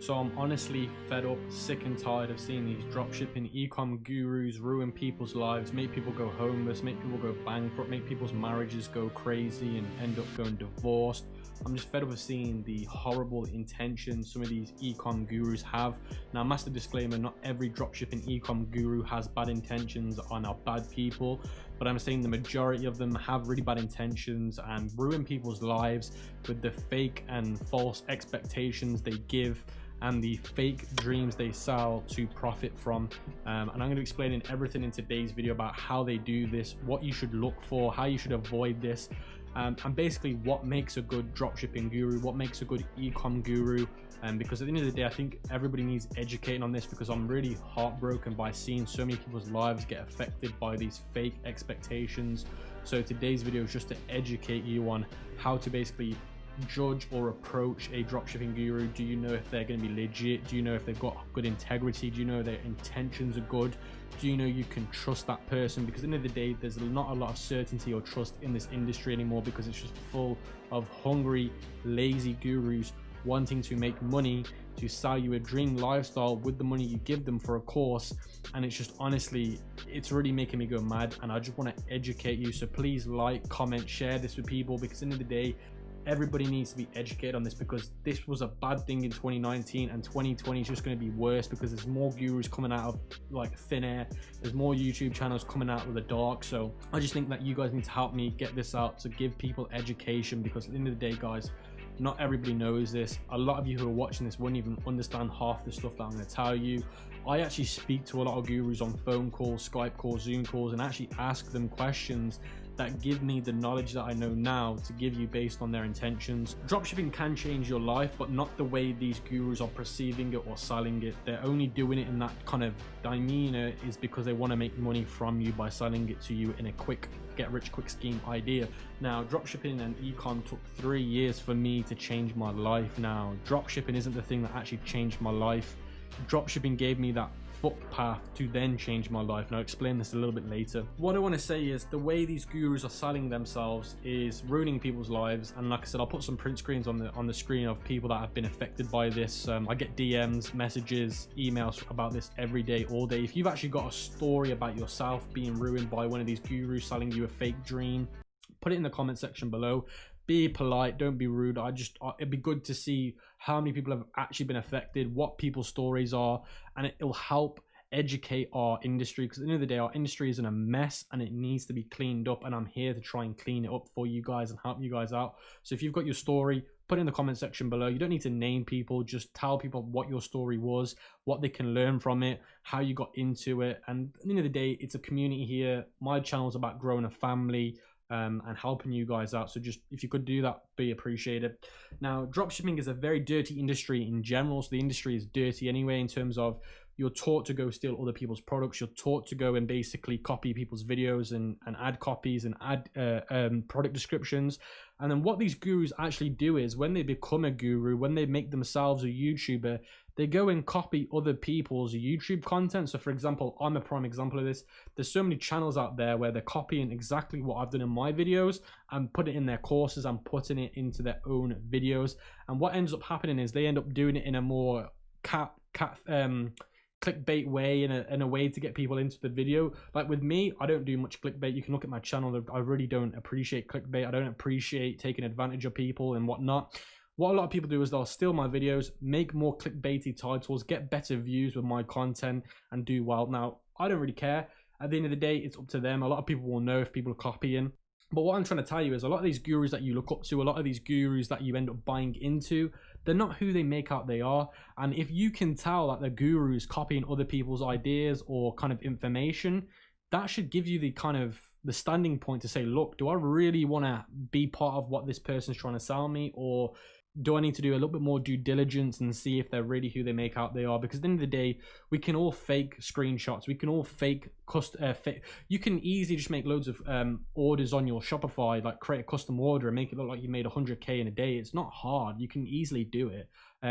So I'm honestly fed up, sick and tired of seeing these dropshipping ecom gurus ruin people's lives, make people go homeless, make people go bankrupt, make people's marriages go crazy and end up going divorced. I'm just fed up of seeing the horrible intentions some of these ecom gurus have. Now, massive disclaimer, not every dropshipping ecom guru has bad intentions and are bad people, but I'm saying the majority of them have really bad intentions and ruin people's lives with the fake and false expectations they give and the fake dreams they sell to profit from. And I'm going to explain everything in today's video about how they do this, what you should look for, how you should avoid this, and basically what makes a good dropshipping guru, what makes a good ecom guru. Because at the end of the day, I think everybody needs educating on this, because I'm really heartbroken by seeing so many people's lives get affected by these fake expectations. So today's video is just to educate you on how to basically judge or approach a dropshipping guru. Do you know if they're going to be legit? Do you know if they've got good integrity? Do you know their intentions are good? Do you know you can trust that person? Because at the end of the day, there's not a lot of certainty or trust in this industry anymore, because it's just full of hungry, lazy gurus wanting to make money to sell you a dream lifestyle with the money you give them for a course. And it's just, honestly, it's really making me go mad, and I just want to educate you. So please like, comment, share this with people, because at the end of the day, everybody needs to be educated on this, because this was a bad thing in 2019, and 2020 is just going to be worse because there's more gurus coming out of like thin air. There's more YouTube channels coming out of the dark. So I just think that you guys need to help me get this out to give people education, because at the end of the day, guys, not everybody knows this. A lot of you who are watching this wouldn't even understand half the stuff that I'm going to tell you. I actually speak to a lot of gurus on phone calls, Skype calls, Zoom calls, and actually ask them questions that give me the knowledge that I know now to give you based on their intentions. Dropshipping can change your life, but not the way these gurus are perceiving it or selling it. They're only doing it in that kind of demeanor is because they want to make money from you by selling it to you in a quick get rich quick scheme idea. Now, dropshipping and ecom took 3 years for me to change my life. Now, dropshipping isn't the thing that actually changed my life. Dropshipping gave me that footpath to then change my life, and I'll explain this a little bit later. What I want to say is the way these gurus are selling themselves is ruining people's lives. And like I said, I'll put some print screens on the screen of people that have been affected by this. I get DMs, messages, emails about this every day, all day. If you've actually got a story about yourself being ruined by one of these gurus selling you a fake dream, put it in the comment section below. Be polite, don't be rude. It'd be good to see how many people have actually been affected, what people's stories are, and it'll help educate our industry, because at the end of the day, our industry is in a mess and it needs to be cleaned up, and I'm here to try and clean it up for you guys and help you guys out. So if you've got your story, put it in the comment section below. You don't need to name people, just tell people what your story was, what they can learn from it, how you got into it. And at the end of the day, it's a community here. My channel is about growing a family and helping you guys out. So just, if you could do that, be appreciated. Now, dropshipping is a very dirty industry in general. So the industry is dirty anyway, in terms of you're taught to go steal other people's products. You're taught to go and basically copy people's videos and add copies and add product descriptions. And then what these gurus actually do is, when they become a guru, when they make themselves a YouTuber, they go and copy other people's YouTube content. So for example, I'm a prime example of this. There's so many channels out there where they're copying exactly what I've done in my videos and put it in their courses and putting it into their own videos. And what ends up happening is they end up doing it in a more clickbait way, in a way to get people into the video. Like with me, I don't do much clickbait. You can look at my channel. I really don't appreciate clickbait. I don't appreciate taking advantage of people and whatnot. What a lot of people do is they'll steal my videos, make more clickbaity titles, get better views with my content, and do well. Now, I don't really care. At the end of the day, it's up to them. A lot of people will know if people are copying. But what I'm trying to tell you is, a lot of these gurus that you look up to, a lot of these gurus that you end up buying into, they're not who they make out they are. And if you can tell that the guru is copying other people's ideas or kind of information, that should give you the kind of the standing point to say, look, do I really want to be part of what this person's trying to sell me, or do I need to do a little bit more due diligence and see if they're really who they make out they are? Because at the end of the day, we can all fake screenshots. We can all fake you can easily just make loads of orders on your Shopify, like create a custom order and make it look like you made 100K in a day. It's not hard. You can easily do it.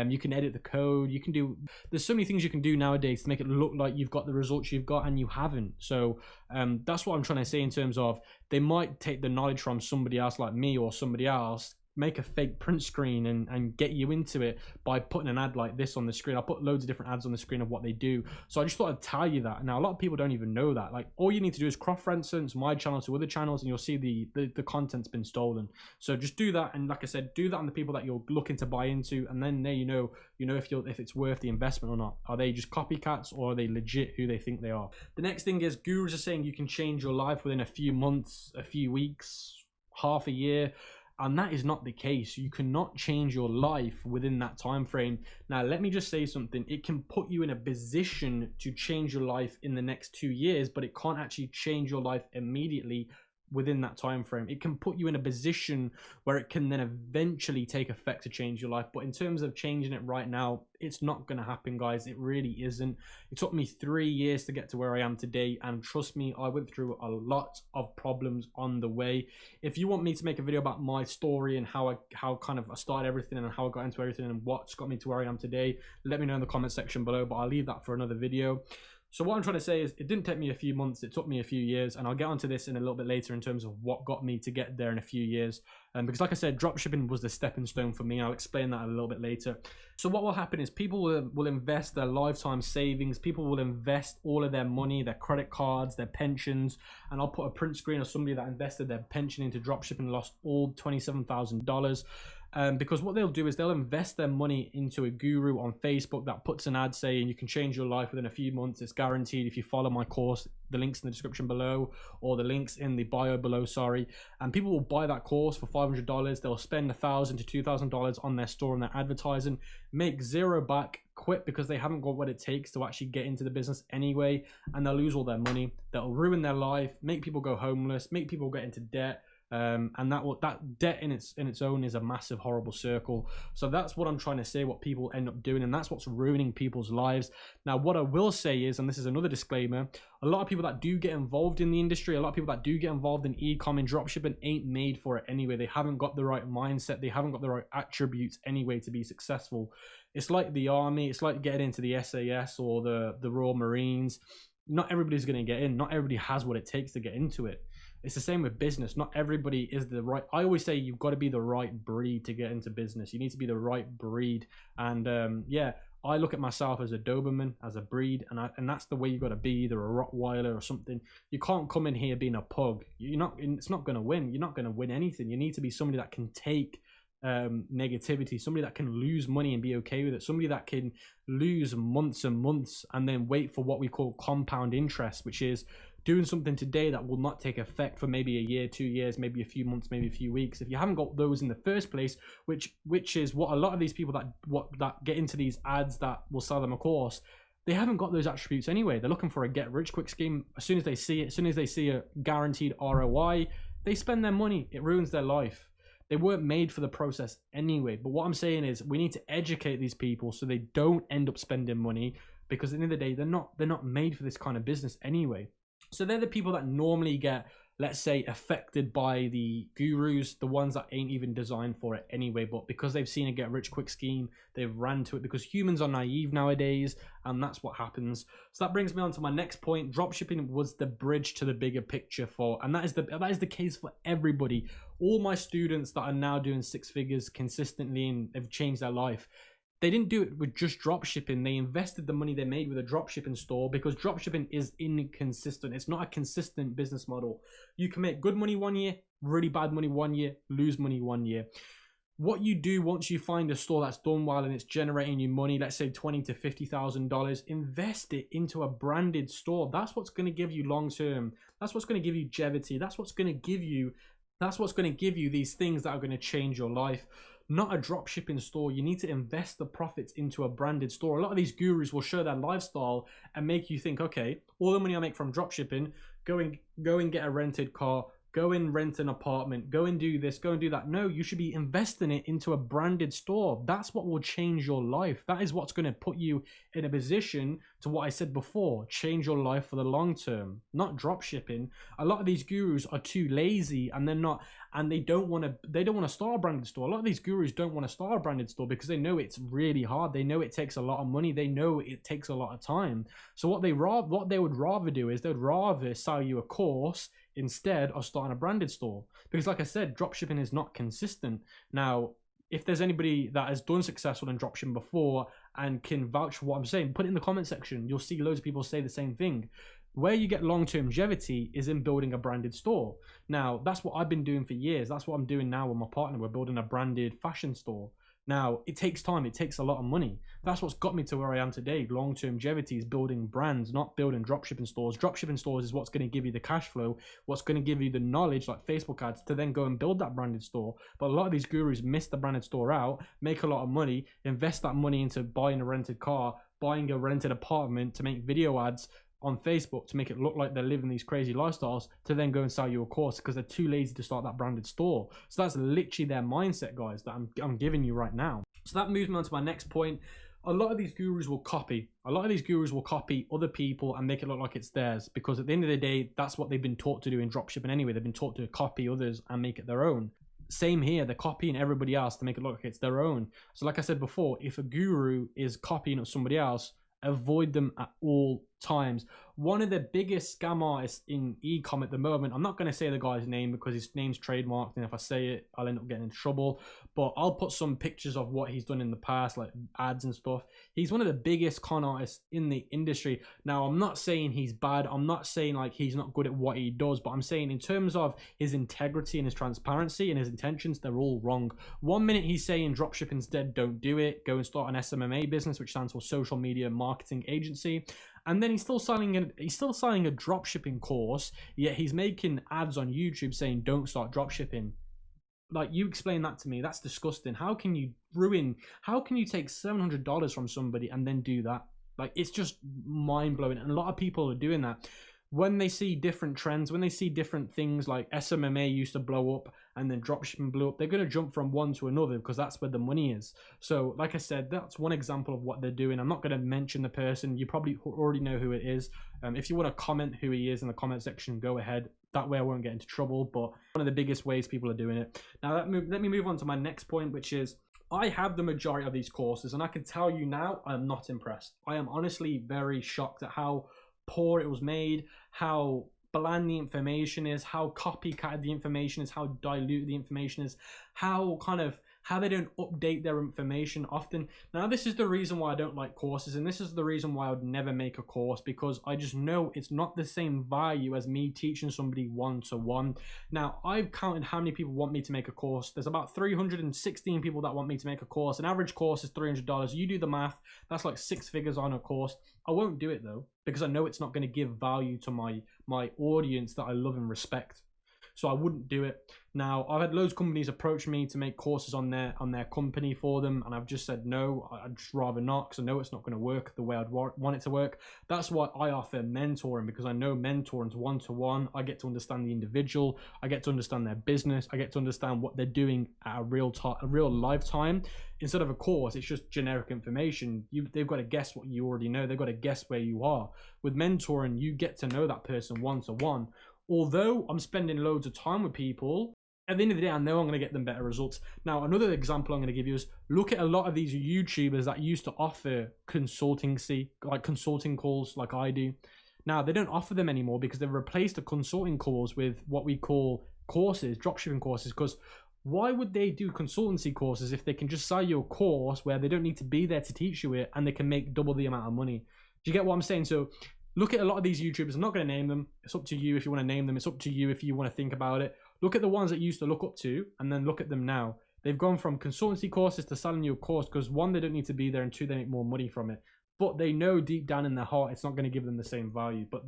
You can edit the code. You can do, there's so many things you can do nowadays to make it look like you've got the results you've got, and you haven't. So that's what I'm trying to say, in terms of they might take the knowledge from somebody else like me or somebody else, make a fake print screen and get you into it by putting an ad like this on the screen. I put loads of different ads on the screen of what they do. So I just thought I'd tell you that. Now, a lot of people don't even know that. Like, all you need to do is cross-reference my channel to other channels and you'll see the content's been stolen. So just do that. And like I said, do that on the people that you're looking to buy into. And then there you know if it's worth the investment or not. Are they just copycats or are they legit who they think they are? The next thing is gurus are saying you can change your life within a few months, a few weeks, half a year. And that is not the case. You cannot change your life within that time frame. Now, let me just say something. It can put you in a position to change your life in the next 2 years, but it can't actually change your life immediately within that time frame. It can put you in a position where it can then eventually take effect to change your life. But in terms of changing it right now, it's not going to happen, guys. It really isn't. It took me 3 years to get to where I am today, and trust me, I went through a lot of problems on the way. If you want me to make a video about my story and how kind of I started everything and how I got into everything and what's got me to where I am today, let me know in the comment section below, but I'll leave that for another video. So what I'm trying to say is it didn't take me a few months, it took me a few years, and I'll get onto this in a little bit later in terms of what got me to get there in a few years. Because like I said, dropshipping was the stepping stone for me. I'll explain that a little bit later. So what will happen is people will invest their lifetime savings, people will invest all of their money, their credit cards, their pensions, and I'll put a print screen of somebody that invested their pension into dropshipping and lost all $27,000. Because what they'll do is they'll invest their money into a guru on Facebook that puts an ad saying you can change your life within a few months. It's guaranteed if you follow my course. The link's in the description below, or the link's in the bio below, sorry. And people will buy that course for $500. They'll spend $1,000 to $2,000 on their store and their advertising, make zero back, quit because they haven't got what it takes to actually get into the business anyway, and they'll lose all their money. That'll ruin their life, make people go homeless, make people get into debt. And that debt in its own is a massive, horrible circle. So that's what I'm trying to say, what people end up doing, and that's what's ruining people's lives. Now, what I will say is, and this is another disclaimer, a lot of people that do get involved in the industry, a lot of people that do get involved in e-com and dropshipping ain't made for it anyway. They haven't got the right mindset, they haven't got the right attributes anyway to be successful. It's like the army, it's like getting into the SAS or the Royal Marines. Not everybody's going to get in, not everybody has what it takes to get into it. It's the same with business. Not everybody is the right. I always say you've got to be the right breed to get into business. You need to be the right breed. And yeah, I look at myself as a Doberman, as a breed, and that's the way you got to be, either a Rottweiler or something. You can't come in here being a pug. You're not. It's not going to win. You're not going to win anything. You need to be somebody that can take negativity, somebody that can lose money and be okay with it, somebody that can lose months and months and then wait for what we call compound interest, which is doing something today that will not take effect for maybe a year, 2 years, maybe a few months, maybe a few weeks. If you haven't got those in the first place, which is what a lot of these people that get into these ads that will sell them a course, they haven't got those attributes anyway. They're looking for a get rich quick scheme. As soon as they see it, as soon as they see a guaranteed ROI, they spend their money. It ruins their life. They weren't made for the process anyway. But what I'm saying is we need to educate these people so they don't end up spending money, because at the end of the day, they're not made for this kind of business anyway. So they're the people that normally get, let's say, affected by the gurus, the ones that ain't even designed for it anyway, but because they've seen a get rich quick scheme, they've ran to it, because humans are naive nowadays, and that's what happens. So that brings me on to my next point. Dropshipping was the bridge to the bigger picture and that is the case for everybody. All my students that are now doing 6 figures consistently and they've changed their life, they didn't do it with just dropshipping. They invested the money they made with a dropshipping store, because dropshipping is inconsistent. It's not a consistent business model. You can make good money 1 year, really bad money 1 year, lose money 1 year. What you do once you find a store that's done well and it's generating you money, let's say $20,000 to $50,000, invest it into a branded store. That's what's going to give you long term. That's what's going to give you longevity. That's what's going to give you these things that are going to change your life. Not a drop shipping store. You need to invest the profits into a branded store. A lot of these gurus will show their lifestyle and make you think, okay, all the money I make from drop shipping, go and get a rented car, go and rent an apartment, go and do this, go and do that. No, you should be investing it into a branded store. That's what will change your life. That is what's going to put you in a position to what I said before, change your life for the long term, not drop shipping. A lot of these gurus are too lazy, and they're not, and they don't want to start a branded store. A lot of these gurus don't want to start a branded store because they know it's really hard. They know it takes a lot of money. They know it takes a lot of time. So what they would rather do is they'd rather sell you a course instead of starting a branded store. Because like I said, dropshipping is not consistent. Now, if there's anybody that has done successful in dropshipping before and can vouch for what I'm saying, put it in the comment section. You'll see loads of people say the same thing. Where you get long-term longevity is in building a branded store. Now, that's what I've been doing for years. That's what I'm doing now with my partner. We're building a branded fashion store. Now, it takes time. It takes a lot of money. That's what's got me to where I am today. Long-term longevity is building brands, not building dropshipping stores. Dropshipping stores is what's going to give you the cash flow, what's going to give you the knowledge, like Facebook ads, to then go and build that branded store. But a lot of these gurus miss the branded store out, make a lot of money, invest that money into buying a rented car, buying a rented apartment to make video ads on Facebook to make it look like they're living these crazy lifestyles, to then go and sell you a course because they're too lazy to start that branded store. So that's literally their mindset, guys, that I'm giving you right now. So that moves me on to my next point. A lot of these gurus will copy. A lot of these gurus will copy other people and make it look like it's theirs, because at the end of the day, that's what they've been taught to do in dropshipping anyway. They've been taught to copy others and make it their own. Same here, they're copying everybody else to make it look like it's their own. So like I said before, if a guru is copying somebody else, avoid them at all times. One of the biggest scam artists in ecom at the moment, I'm not going to say the guy's name because his name's trademarked, and if I say it, I'll end up getting in trouble, but I'll put some pictures of what he's done in the past, like ads and stuff. He's one of the biggest con artists in the industry. Now, I'm not saying he's bad. I'm not saying like he's not good at what he does, but I'm saying in terms of his integrity and his transparency and his intentions, they're all wrong. 1 minute he's saying dropshipping's dead, don't do it, go and start an SMMA business, which stands for social media marketing agency. And then he's still selling a dropshipping course, yet he's making ads on YouTube saying don't start dropshipping. Like, you explain that to me. That's disgusting. How can you take $700 from somebody and then do that? Like, it's just mind-blowing. And a lot of people are doing that. When they see different trends, when they see different things, like SMMA used to blow up and then dropshipping blew up, they're going to jump from one to another because that's where the money is. So like I said, that's one example of what they're doing. I'm not going to mention the person. You probably already know who it is. If you want to comment who he is in the comment section, go ahead. That way I won't get into trouble. But one of the biggest ways people are doing it. Now let me move on to my next point, which is, I have the majority of these courses, and I can tell you now, I'm not impressed. I am honestly very shocked at how poor it was made, how bland the information is, how copycat the information is, how dilute the information is, how they don't update their information often. Now, this is the reason why I don't like courses, and this is the reason why I would never make a course, because I just know it's not the same value as me teaching somebody one-to-one. Now, I've counted how many people want me to make a course. There's about 316 people that want me to make a course. An average course is $300. You do the math, that's like 6 figures on a course. I won't do it though, because I know it's not going to give value to my audience that I love and respect. So I wouldn't do it. Now, I've had loads of companies approach me to make courses on their company for them, and I've just said no, I'd just rather not, because I know it's not going to work the way I'd want it to work. That's why I offer mentoring, because I know mentoring's one-to-one. I get to understand the individual, I get to understand their business, I get to understand what they're doing at a real lifetime. Instead of a course, it's just generic information. They've got to guess what you already know. They've got to guess where you are. With mentoring, you get to know that person one-to-one. Although I'm spending loads of time with people, at the end of the day, I know I'm going to get them better results. Now, another example I'm going to give you is, look at a lot of these YouTubers that used to offer consulting calls like I do. Now, they don't offer them anymore because they've replaced the consulting calls with what we call courses, dropshipping courses. Because why would they do consultancy courses if they can just sell you a course where they don't need to be there to teach you it, and they can make double the amount of money? Do you get what I'm saying? So look at a lot of these YouTubers. I'm not going to name them. It's up to you if you want to name them. It's up to you if you want to think about it. Look at the ones that you used to look up to, and then look at them now. They've gone from consultancy courses to selling you a course because, one, they don't need to be there, and two, they make more money from it. But they know deep down in their heart it's not going to give them the same value. But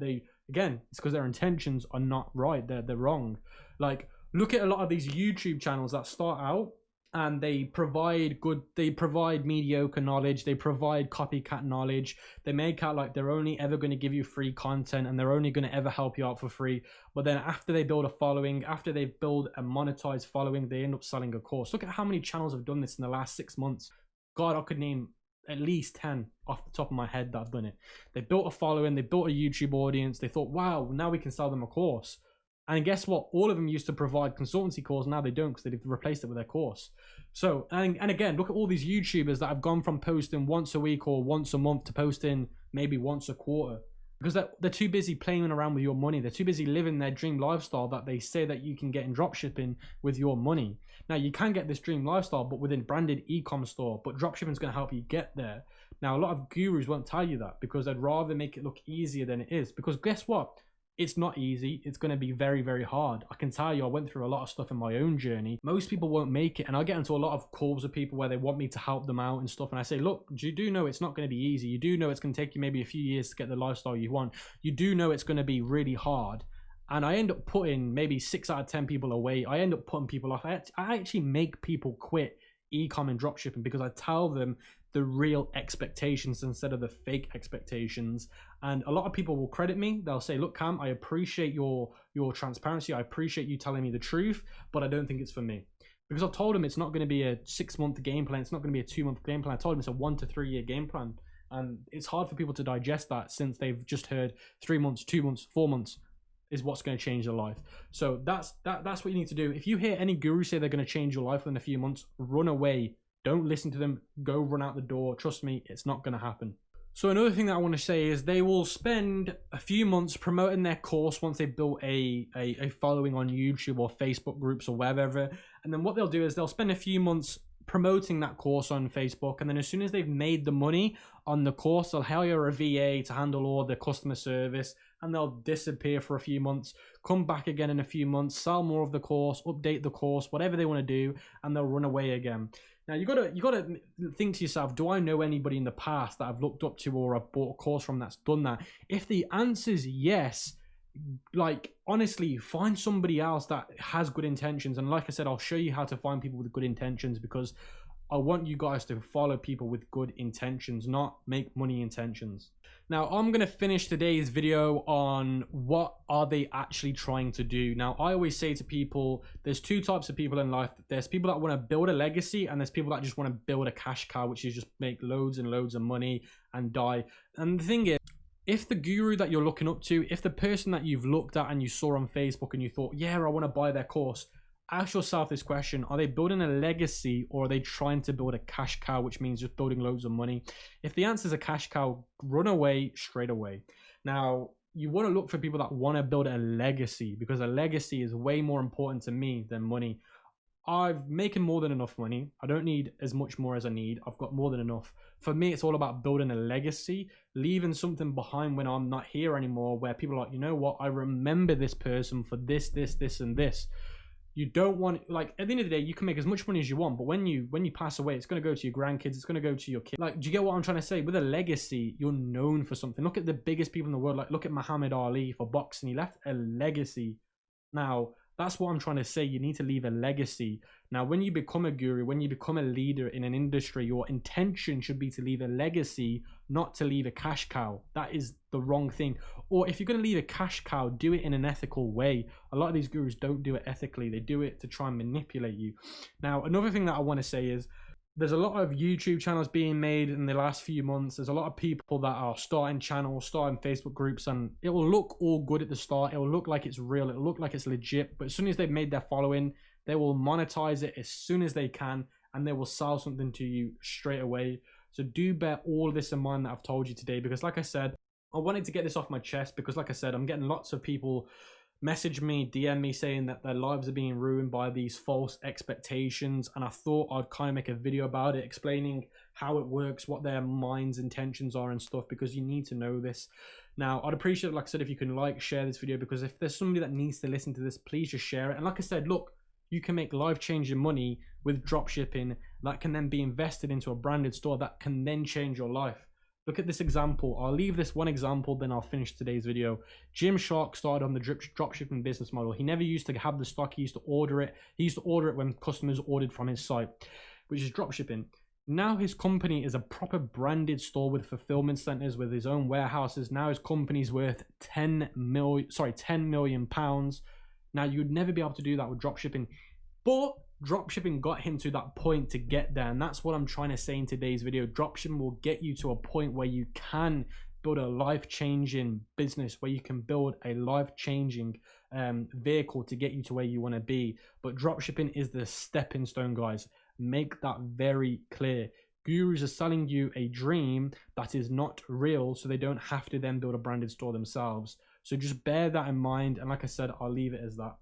again, it's because their intentions are not right. They're wrong. Like, look at a lot of these YouTube channels that start out and they provide mediocre knowledge, they provide copycat knowledge, they make out like they're only ever going to give you free content and they're only going to ever help you out for free. But then after they build a following, after they build a monetized following, they end up selling a course. Look at how many channels have done this in the last 6 months. God, I could name at least 10 off the top of my head that have done it. They built a following, they built a YouTube audience, they thought, wow, now we can sell them a course. And guess what? All of them used to provide consultancy calls. Now they don't, because they've replaced it with their course. So, and again, look at all these YouTubers that have gone from posting once a week or once a month to posting maybe once a quarter, because they're too busy playing around with your money. They're too busy living their dream lifestyle that they say that you can get in dropshipping with your money. Now, you can get this dream lifestyle, but within branded e-com store, but dropshipping is going to help you get there. Now, a lot of gurus won't tell you that, because they'd rather make it look easier than it is. Because guess what? It's not easy. It's going to be very, very hard. I can tell you, I went through a lot of stuff in my own journey. Most people won't make it. And I get into a lot of calls with people where they want me to help them out and stuff. And I say, look, you do know it's not going to be easy. You do know it's going to take you maybe a few years to get the lifestyle you want. You do know it's going to be really hard. And I end up putting maybe 6 out of 10 people away. I end up putting people off. I actually make people quit e-com and dropshipping, because I tell them the real expectations instead of the fake expectations. And a lot of people will credit me. They'll say, look, Cam, I appreciate your transparency. I appreciate you telling me the truth, but I don't think it's for me. Because I've told them it's not going to be a 6-month game plan. It's not going to be a 2-month game plan. I told them it's a 1 to 3 year game plan. And it's hard for people to digest that, since they've just heard 3 months, 2 months, 4 months is what's going to change their life. So that's what you need to do. If you hear any guru say they're going to change your life within a few months, run away. Don't listen to them. Go run out the door. Trust me, it's not going to happen. So another thing that I want to say is they will spend a few months promoting their course once they've built a following on YouTube or Facebook groups or wherever. And then what they'll do is they'll spend a few months promoting that course on Facebook. And then as soon as they've made the money on the course, they'll hire a VA to handle all the customer service, and they'll disappear for a few months, come back again in a few months, sell more of the course, update the course, whatever they want to do, and they'll run away again. Now, you gotta think to yourself, do I know anybody in the past that I've looked up to or I've bought a course from that's done that? If the answer is yes, like, honestly, find somebody else that has good intentions. And like I said, I'll show you how to find people with good intentions, because I want you guys to follow people with good intentions, not make money intentions. Now, I'm going to finish today's video on what are they actually trying to do. Now, I always say to people, there's 2 types of people in life. There's people that want to build a legacy, and there's people that just want to build a cash cow, which is just make loads and loads of money and die. And the thing is, if the guru that you're looking up to, if the person that you've looked at and you saw on Facebook and you thought, yeah, I want to buy their course, ask yourself this question: are they building a legacy, or are they trying to build a cash cow, which means just building loads of money? If the answer is a cash cow, run away straight away. Now, you want to look for people that want to build a legacy, because a legacy is way more important to me than money. I'm making more than enough money. I don't need as much more as I need. I've got more than enough. For me, it's all about building a legacy, leaving something behind when I'm not here anymore, where people are like, you know what, I remember this person for this, and this. You don't want, like, at the end of the day, you can make as much money as you want, but when you pass away, it's going to go to your grandkids, it's going to go to your kids. Like, do you get what I'm trying to say? With a legacy, you're known for something. Look at the biggest people in the world. Like, look at Muhammad Ali for boxing. He left a legacy. Now, that's what I'm trying to say. You need to leave a legacy. Now, when you become a guru, when you become a leader in an industry, your intention should be to leave a legacy, not to leave a cash cow. That is the wrong thing. Or if you're going to leave a cash cow, do it in an ethical way. A lot of these gurus don't do it ethically. They do it to try and manipulate you. Now, another thing that I want to say is, there's a lot of YouTube channels being made in the last few months. There's a lot of people that are starting channels, starting Facebook groups, and it will look all good at the start. It will look like it's real. It will look like it's legit. But as soon as they've made their following, they will monetize it as soon as they can, and they will sell something to you straight away. So do bear all this in mind that I've told you today, because like I said, I wanted to get this off my chest, because like I said, I'm getting lots of people message me, DM me, saying that their lives are being ruined by these false expectations, and I thought I'd kind of make a video about it, explaining how it works, what their mind's intentions are and stuff, because you need to know this. Now, I'd appreciate it, like I said, if you can share this video, because if there's somebody that needs to listen to this, please just share it. And like I said, look, you can make life-changing money with dropshipping that can then be invested into a branded store that can then change your life. Look at this example. I'll leave this one example, then I'll finish today's video. Jim Shark started on the dropshipping business model. He never used to have the stock. He used to order it. He used to order it when customers ordered from his site, which is dropshipping. Now his company is a proper branded store with fulfillment centers, with his own warehouses. Now his company's worth 10 million pounds. Now, you'd never be able to do that with dropshipping, but dropshipping got him to that point to get there. And that's what I'm trying to say in today's video. Dropshipping will get you to a point where you can build a life-changing business, where you can build a life-changing vehicle to get you to where you want to be. But dropshipping is the stepping stone, guys. Make that very clear. Gurus are selling you a dream that is not real, so they don't have to then build a branded store themselves. So just bear that in mind. And like I said, I'll leave it as that.